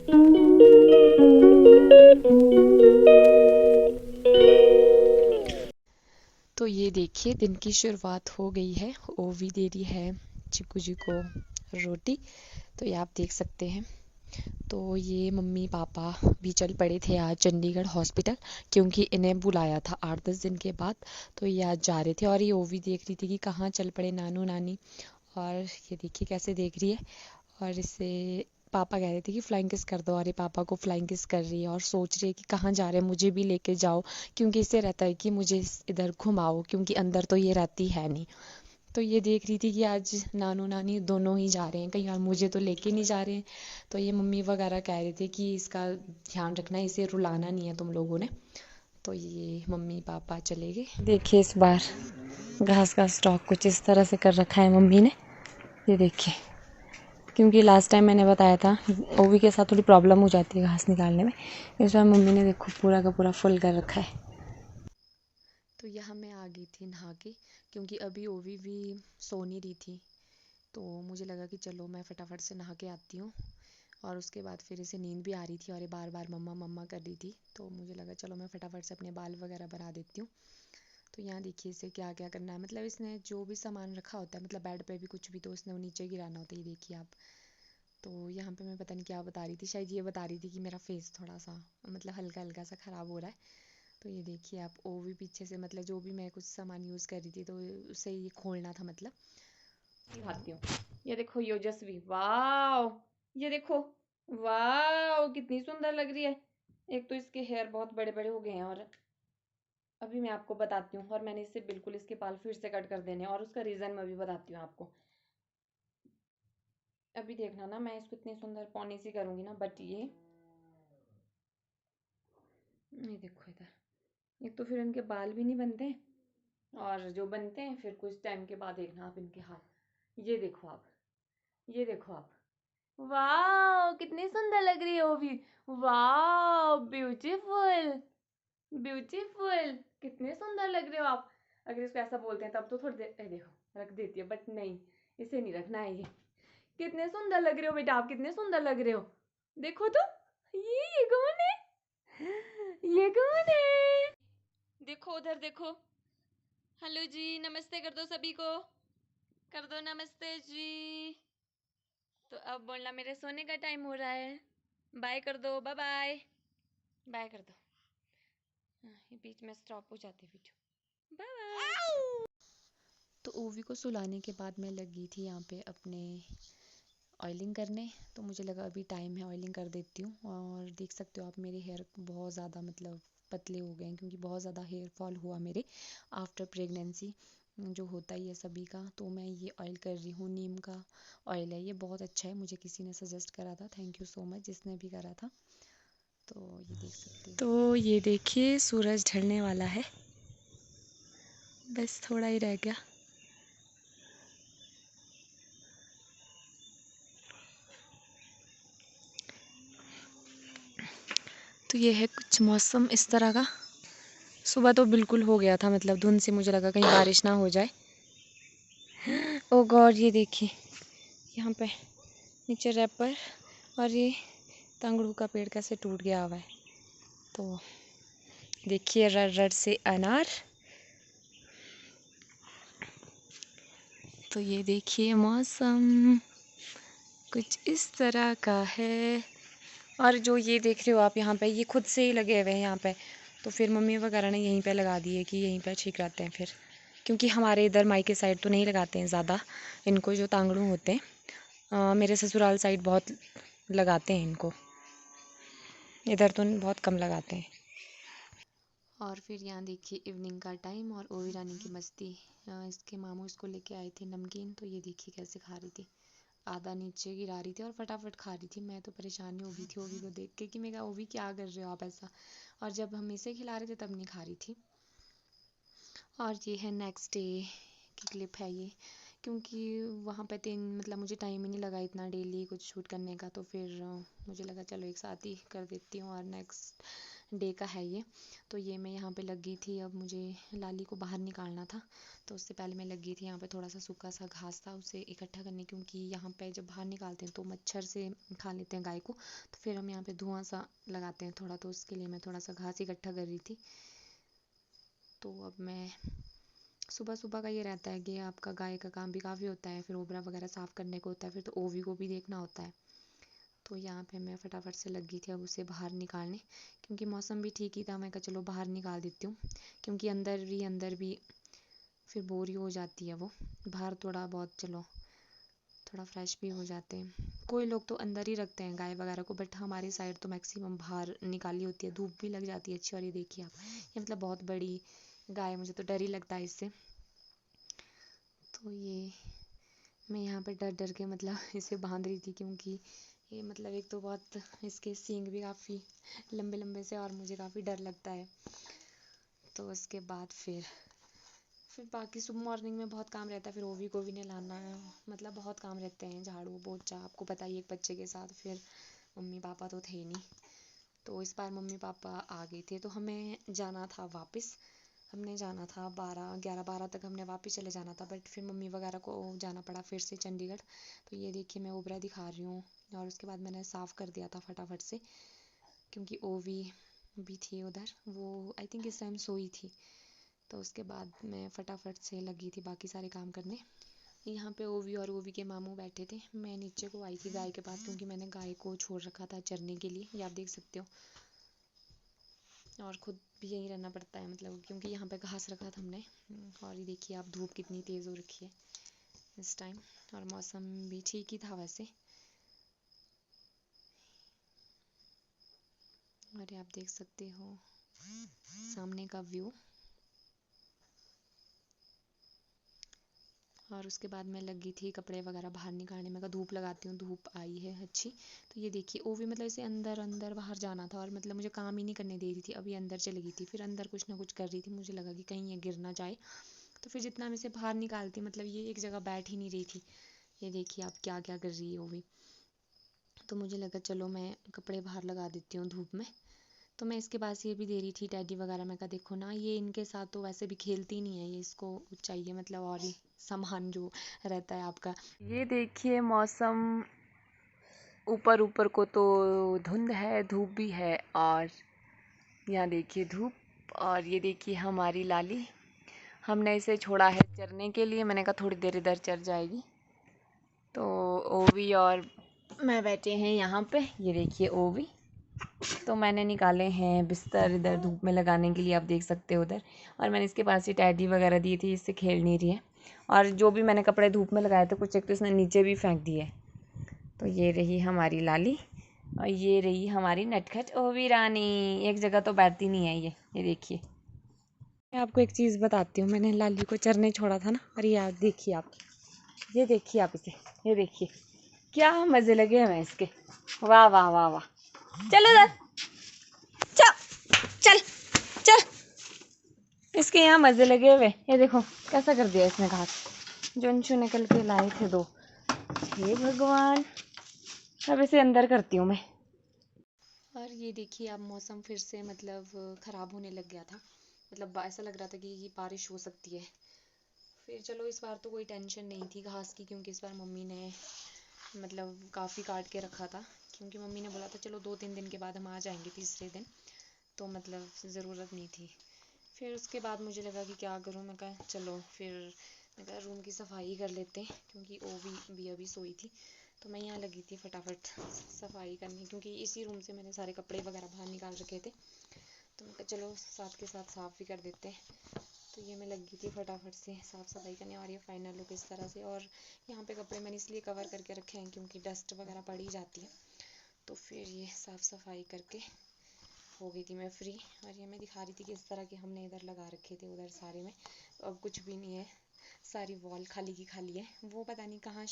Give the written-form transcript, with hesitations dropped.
तो ये देखिए दिन की शुरुआत हो गई है। ओवी दे रही है चिकू जी को रोटी। तो ये आप देख सकते हैं। तो ये मम्मी पापा भी चल पड़े थे आज चंडीगढ़ हॉस्पिटल, क्योंकि इन्हें बुलाया था 8-10 दिन के बाद। तो ये आज जा रहे थे और ये ओवी देख रही थी कि कहाँ चल पड़े नानू नानी। और ये देखिए कैसे देख रही है। और इसे पापा कह रहे थे कि फ्लाइंग किस कर दो, और ये पापा को फ्लाइंग किस कर रही है और सोच रही है कि कहाँ जा रहे हैं, मुझे भी लेके जाओ। क्योंकि इसे रहता है कि मुझे इधर घुमाओ, क्योंकि अंदर तो ये रहती है नहीं। तो ये देख रही थी कि आज नानू नानी दोनों ही जा रहे हैं कहीं और मुझे तो लेके नहीं जा रहे हैं। तो ये मम्मी वगैरह कह रहे थे कि इसका ध्यान रखना, इसे रुलाना नहीं है तुम लोगों ने। तो ये मम्मी पापा चले गए। देखिए इस बार घास का स्टॉक कुछ इस तरह से कर रखा है मम्मी ने। ये देखिए, क्योंकि लास्ट टाइम मैंने बताया था ओवी के साथ थोड़ी प्रॉब्लम हो जाती है घास निकालने में। इस बार मम्मी ने देखो पूरा का पूरा फुल कर रखा है। तो यहाँ मैं आ गई थी नहा के, क्योंकि अभी ओवी भी सो नहीं रही थी। तो मुझे लगा कि चलो मैं फटाफट से नहा के आती हूँ। और उसके बाद फिर इसे नींद भी आ रही थी और ये बार बार मम्मा मम्मा कर रही थी। तो मुझे लगा चलो मैं फटाफट से अपने बाल वगैरह बना देती हूँ। तो यहाँ देखिए इसे क्या क्या करना है। मतलब इसने जो भी सामान रखा होता है, मतलब बेड पे भी कुछ भी, तो इसने वो नीचे गिराना होता है। ये देखिए आप। तो यहाँ पे मैं पता नहीं क्या बता रही थी, शायद ये बता रही थी कि मेरा फेस थोड़ा सा मतलब हल्का हल्का सा ख़राब हो रहा है। तो ये देखिए आप, ओ भी पीछे से मतलब जो भी मैं कुछ सामान यूज़ कर रही थी तो उसे ये खोलना था मतलब। दिखाती हूँ। ये देखो योजस्वी, वाओ। ये देखो, वाओ कितनी सुंदर लग रही है। एक तो इसके हेयर बहुत बड़े बड़े हो गए हैं, और अभी मैं आपको बताती हूँ। और मैंने इसे बिल्कुल इसके बाल फिर से कट कर देने, और उसका रीज़न मैं भी बताती हूँ आपको। अभी देखना ना, मैं इसको इतनी सुंदर पौनी सी करूँगी ना, बट ये देखो इधर, एक तो फिर इनके बाल भी नहीं बनते, और जो बनते हैं फिर कुछ टाइम के बाद देखना आप इनके हाल। ये देखो आप, ये देखो आप, वाह कितनी सुंदर लग रही है वो भी। वाह ब्यूटीफुल, ब्यूटीफुल, कितने सुंदर लग रहे हो आप। अगर इसको ऐसा बोलते हैं तब तो थोड़ी देर देखो रख देती है, बट नहीं, इसे नहीं रखना है। ये कितने सुंदर लग रहे हो बेटा आप, कितने सुंदर लग रहे हो। देखो तो, ये कौन है, ये कौन है। देखो उधर देखो। हेलो जी, नमस्ते कर दो सभी को, कर दो नमस्ते जी। तो अब बोलना मेरे सोने का टाइम हो रहा है। बाय कर दो, बाय बाय, बाय कर दो। हाँ, ये बीच में स्टॉप हो जाती वीडियो। Bye bye. तो ओवी को सुलाने के बाद मैं लगी थी यहाँ पे अपने ऑयलिंग करने। तो मुझे लगा अभी टाइम है, ऑयलिंग कर देती हूँ। और देख सकते हो आप मेरे हेयर बहुत ज़्यादा मतलब पतले हो गए हैं, क्योंकि बहुत ज़्यादा हेयर फॉल हुआ मेरे आफ्टर प्रेगनेंसी, जो होता ही है सभी का। तो मैं ये ऑयल कर रही हूँ, नीम का ऑयल है, ये बहुत अच्छा है, मुझे किसी ने सजेस्ट करा था। थैंक यू सो मच जिसने भी करा था। तो ये देख सकते हो। तो ये देखिए सूरज ढलने वाला है, बस थोड़ा ही रह गया। तो ये है कुछ मौसम इस तरह का। सुबह तो बिल्कुल हो गया था मतलब धुंध से, मुझे लगा कहीं बारिश ना हो जाए। ओ गॉड, ये देखिए यहाँ पे नीचे रैपर, और ये तंगड़ू का पेड़ कैसे टूट गया हुआ है। तो देखिए रड़ रड़ से अनार। तो ये देखिए मौसम कुछ इस तरह का है। और जो ये देख रहे हो आप यहाँ पे, ये खुद से ही लगे हुए हैं यहाँ पे। तो फिर मम्मी वगैरह ने यहीं पे लगा दिए कि यहीं पे ठीक रहते हैं फिर, क्योंकि हमारे इधर मायके साइड तो नहीं लगाते हैं ज़्यादा इनको, जो तांगड़ू होते हैं। मेरे ससुराल साइड बहुत लगाते हैं इनको, इधर तो बहुत कम लगाते हैं। और फिर यहाँ देखिए इवनिंग का टाइम, और ओवी रानी की मस्ती। इसके मामू इसको लेके आए थे नमकीन, तो ये देखिए कैसे खा रही थी, आधा नीचे गिरा रही थी और फटाफट खा रही थी। मैं तो परेशान हो गई थी ओवी को देख के कि मैं कहा ओवी क्या कर रहे हो आप ऐसा। और जब हम इसे खिला रहे थे तब नहीं खा रही थी। और ये है नेक्स्ट डे की क्लिप है ये, क्योंकि वहाँ पे मतलब मुझे टाइम ही नहीं लगा इतना डेली कुछ शूट करने का। तो फिर मुझे लगा चलो एक साथ ही कर देती हूँ। और नेक्स्ट डे का है ये। तो ये मैं यहाँ पे लगी थी, अब मुझे लाली को बाहर निकालना था, तो उससे पहले मैं लगी थी यहाँ पे थोड़ा सा सूखा सा घास था उसे इकट्ठा करने, क्योंकि यहाँ पे जब बाहर निकालते हैं तो मच्छर से खा लेते हैं गाय को, तो फिर हम यहाँ पे धुआं सा लगाते हैं थोड़ा, तो उसके लिए मैं थोड़ा सा घास इकट्ठा कर रही थी। तो अब मैं सुबह सुबह का ये रहता है कि आपका गाय का काम भी काफ़ी होता है, फिर ओबरा वगैरह साफ़ करने को होता है, फिर तो ओवी को भी देखना होता है। तो यहाँ पे मैं फटाफट से लगी थी अब उसे बाहर निकालने, क्योंकि मौसम भी ठीक ही था। मैं कहा चलो बाहर निकाल देती हूँ, क्योंकि अंदर भी फिर बोरी हो जाती है वो, बाहर थोड़ा बहुत चलो थोड़ा फ्रेश भी हो जाते हैं। कोई लोग तो अंदर ही रखते हैं गाय वगैरह को, बट हमारी साइड तो मैक्सिमम बाहर निकाली होती है, धूप भी लग जाती है अच्छी। और ये देखिए आप, ये मतलब बहुत बड़ी गाय, मुझे तो डर ही लगता है इससे। तो ये मैं यहाँ पे डर डर के मतलब इसे बांध रही थी, क्योंकि ये मतलब एक तो बहुत इसके सींग भी काफ़ी लंबे लंबे से, और मुझे काफ़ी डर लगता है। तो उसके बाद फिर बाकी सुबह मॉर्निंग में बहुत काम रहता है, फिर ओवी को भी नहलाना है, मतलब बहुत काम रहते हैं, झाड़ू पोछा, आपको पता ही, एक बच्चे के साथ। फिर मम्मी पापा तो थे नहीं, तो इस बार मम्मी पापा आ गए थे, तो हमें जाना था वापस। हमने जाना था 11 तक हमने वापस चले जाना था, बट फिर मम्मी वगैरह को जाना पड़ा फिर से चंडीगढ़। तो ये देखिए मैं ओबरा दिखा रही हूँ, और उसके बाद मैंने साफ़ कर दिया था फटाफट से, क्योंकि ओवी भी थी उधर, वो आई थिंक इस टाइम सोई थी। तो उसके बाद मैं फटाफट से लगी थी बाकी सारे काम करने। यहाँ पे ओवी और ओवी के मामू बैठे थे, मैं नीचे को आई थी गाय के पास, क्योंकि मैंने गाय को छोड़ रखा था चरने के लिए, ये आप देख सकते हो, और ख़ुद भी यहीं रहना पड़ता है, मतलब क्योंकि यहाँ पे घास रखा था हमने। और ये देखिए आप, धूप कितनी तेज़ हो रखी है इस टाइम, और मौसम भी ठीक ही था वैसे। और ये आप देख सकते हो सामने का व्यू। और उसके बाद मैं लगी थी कपड़े वगैरह बाहर निकालने में, धूप लगाती हूँ, धूप आई है अच्छी। तो ये देखिए ओवी मतलब इसे अंदर अंदर बाहर जाना था, और मतलब मुझे काम ही नहीं करने दे रही थी। अभी अंदर चली गई थी, फिर अंदर कुछ ना कुछ कर रही थी, मुझे लगा कि कहीं ये गिर ना जाए, तो फिर जितना मैं इसे बाहर निकालती, मतलब ये एक जगह बैठ ही नहीं रही थी। ये देखिए आप क्या क्या कर रही है ओवी। तो मुझे लगा चलो मैं कपड़े बाहर लगा देती हूँ धूप में। तो मैं इसके पास ये भी दे रही थी टेडी वगैरह, मैं कहा देखो ना, ये इनके साथ तो वैसे भी खेलती नहीं है, ये इसको चाहिए मतलब और ही सामान जो रहता है आपका। ये देखिए मौसम, ऊपर ऊपर को तो धुंध है, धूप भी है, और यहाँ देखिए धूप। और ये देखिए हमारी लाली, हमने इसे छोड़ा है चरने के लिए, मैंने कहा थोड़ी देर इधर चर जाएगी। तो ओवी और मैं बैठे हैं यहाँ पे, ये देखिए ओवी। तो मैंने निकाले हैं बिस्तर इधर धूप में लगाने के लिए, आप देख सकते हो उधर। और मैंने इसके पास ही टैडी वगैरह दी थी, इससे खेल नहीं रही है। और जो भी मैंने कपड़े धूप में लगाए थे कुछ, एक तो इसने नीचे भी फेंक दिए। तो ये रही हमारी लाली, और ये रही हमारी नटखट ओवी रानी। एक जगह तो बैठती नहीं है ये देखिए। मैं आपको एक चीज़ बताती हूँ, मैंने लाली को चरने छोड़ा था ना, और ये देखिए आप, ये देखिए आप इसे, ये देखिए क्या मज़े लगे हैं इसके। वाह वाह वाह वाह, चलो इधर, चल चल, इसके यहाँ मज़े लगे हुए। ये देखो कैसा कर दिया इसने घास, जुनचू निकल के लाए थे 2। हे भगवान, अब इसे अंदर करती हूँ मैं। और ये देखिए अब मौसम फिर से मतलब ख़राब होने लग गया था, मतलब ऐसा लग रहा था कि ये बारिश हो सकती है। फिर चलो इस बार तो कोई टेंशन नहीं थी घास की, क्योंकि इस बार मम्मी ने मतलब काफ़ी काट के रखा था, क्योंकि मम्मी ने बोला था चलो 2-3 दिन के बाद हम आ जाएंगे, तीसरे दिन, तो मतलब ज़रूरत नहीं थी। फिर उसके बाद मुझे लगा कि क्या करूँ, मैं कहा चलो फिर मैं कहा रूम की सफाई कर लेते हैं, क्योंकि ओवी भी अभी सोई थी। तो मैं यहाँ लगी थी फटाफट सफाई करने, क्योंकि इसी रूम से मैंने सारे कपड़े वगैरह बाहर निकाल रखे थे, तो मैं कहा चलो साथ के साथ साफ़ भी कर देते हैं। तो ये मैं लगी थी फटाफट से साफ़ सफाई करने, और ये फाइनल लुक इस तरह से। और यहाँ पे कपड़े मैंने इसलिए कवर करके रखे हैं क्योंकि डस्ट वगैरह पड़ ही जाती है। तो फिर ये साफ़ सफाई करके हो गई थी मैं फ्री। और ये मैं दिखा रही थी कि इस तरह के हमने इधर लगा रखे थे, उधर सारे में अब कुछ भी नहीं है, सारी वॉल खाली की खाली है। वो पता नहीं कहाँ